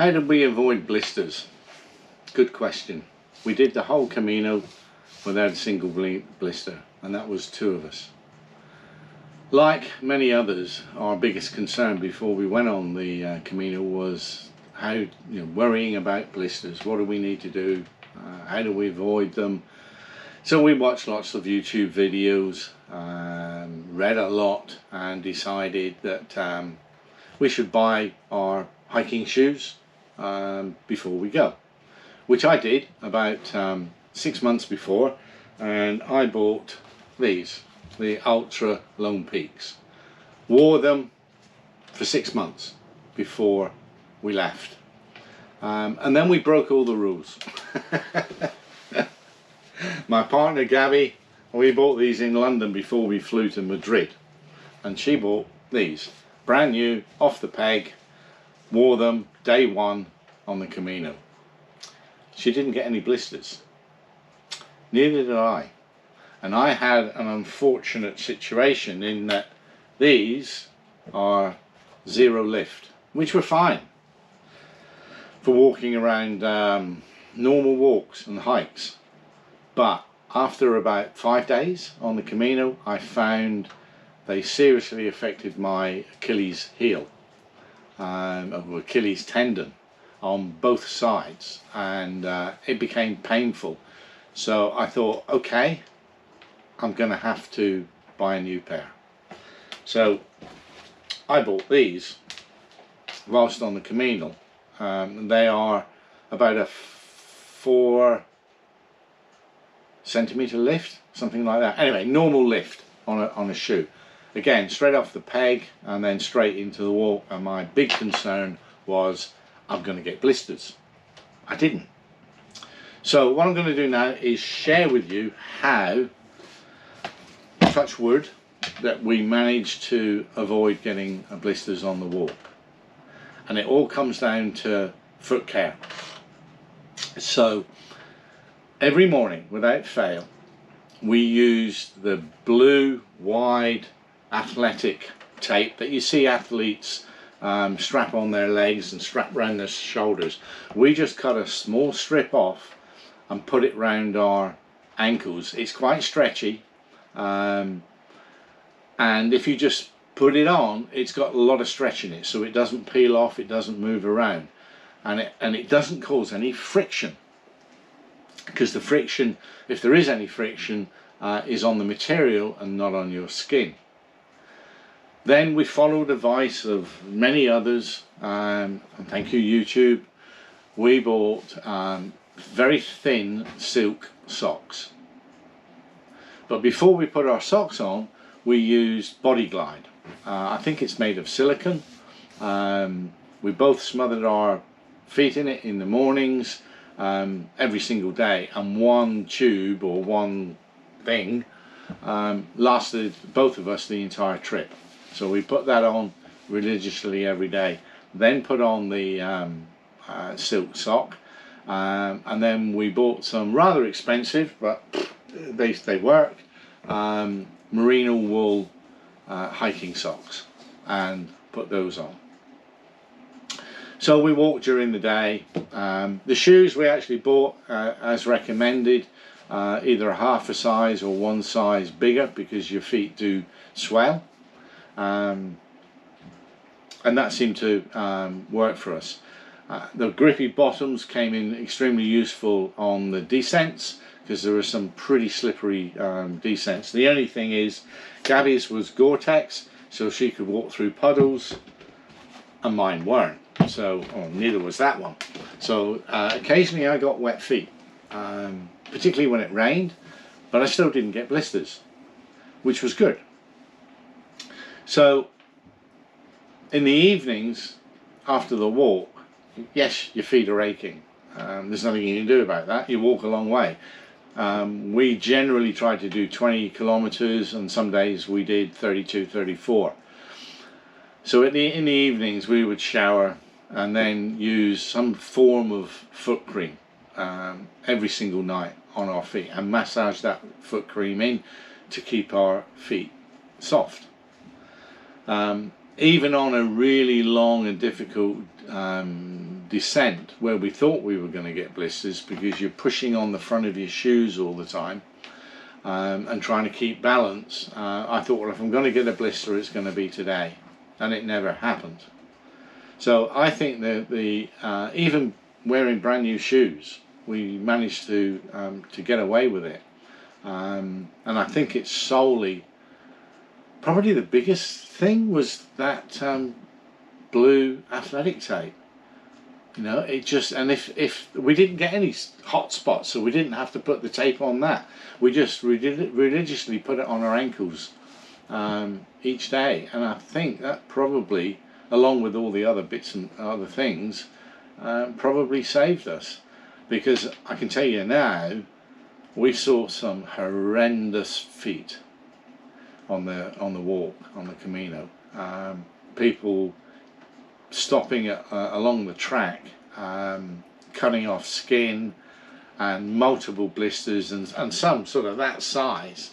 How did we avoid blisters? Good question. We did the whole Camino without a single blister, and that was 2 of us. Like many others, our biggest concern before we went on the Camino was worrying about blisters. What do we need to do? How do we avoid them? So we watched lots of YouTube videos, read a lot, and decided that we should buy our hiking shoes before we go, which I did about 6 months before, and I bought these, the Ultra Lone Peaks. Wore them for 6 months before we left, and then we broke all the rules. My partner Gabby, we bought these in London before we flew to Madrid, and she bought these brand new, off the peg, wore them day 1 on the Camino. She didn't get any blisters, neither did I. And I had an unfortunate situation in that these are 0 lift, which were fine for walking around normal walks and hikes. But after about 5 days on the Camino, I found they seriously affected my Achilles heel, or Achilles tendon on both sides, and it became painful. So I thought, okay, I'm gonna have to buy a new pair. So I bought these whilst on the Camino. They are about a 4 centimeter lift, something like that. Anyway, normal lift on a shoe. Again, straight off the peg and then straight into the walk. And my big concern was I'm going to get blisters. I didn't. So what I'm going to do now is share with you how, touch wood, that we managed to avoid getting blisters on the walk. And it all comes down to foot care. So every morning, without fail, we used the blue wide athletic tape that you see athletes strap on their legs and strap around their shoulders. We just cut a small strip off and put it round our ankles. It's quite stretchy, and if you just put it on, it's got a lot of stretch in it, so it doesn't peel off, it doesn't move around, and it doesn't cause any friction. Because the friction, if there is any friction, is on the material and not on your skin. Then we followed advice of many others, and thank you YouTube. We bought very thin silk socks. But before we put our socks on, we used Body Glide. I think it's made of silicone. We both smothered our feet in it in the mornings, every single day, and one tube or one thing lasted both of us the entire trip. So we put that on religiously every day, then put on the silk sock, and then we bought some rather expensive, but they work, merino wool hiking socks, and put those on. So we walked during the day. The shoes we actually bought as recommended, either a half a size or 1 size bigger, because your feet do swell, and that seemed to work for us. The grippy bottoms came in extremely useful on the descents, because there were some pretty slippery descents. The only thing is, Gabby's was Gore-Tex, so she could walk through puddles, and mine weren't. So, neither was that one. So occasionally I got wet feet, particularly when it rained, but I still didn't get blisters, which was good. So in the evenings after the walk, yes, your feet are aching. There's nothing you can do about that. You walk a long way. We generally try to do 20 kilometers, and some days we did 32, 34. So in the evenings we would shower and then use some form of foot cream every single night on our feet, and massage that foot cream in to keep our feet soft. Even on a really long and difficult descent where we thought we were going to get blisters because you're pushing on the front of your shoes all the time and trying to keep balance. I thought, well, if I'm going to get a blister, it's going to be today, and it never happened. So I think that even wearing brand new shoes, we managed to get away with it, and I think it's solely, probably the biggest thing was that blue athletic tape. You know, it just, and if we didn't get any hot spots, so we didn't have to put the tape on that. We just religiously put it on our ankles each day, and I think that probably, along with all the other bits and other things, probably saved us. Because I can tell you now, we saw some horrendous feet on the walk, on the Camino. People stopping along the track, cutting off skin, and multiple blisters, and some sort of that size,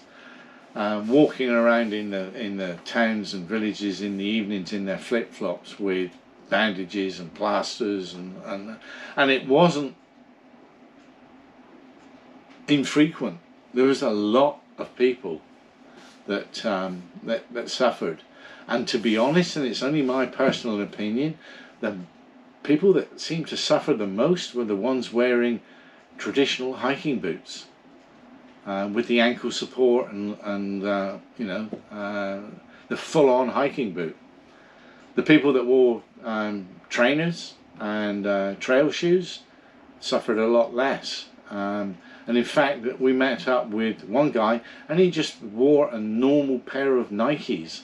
walking around in the towns and villages in the evenings in their flip-flops with bandages and plasters, and it wasn't infrequent. There was a lot of people that suffered. And to be honest, and it's only my personal opinion, the people that seemed to suffer the most were the ones wearing traditional hiking boots with the ankle support and you know, the full-on hiking boot. The people that wore trainers and trail shoes suffered a lot less. And in fact, we met up with one guy, and he just wore a normal pair of Nikes.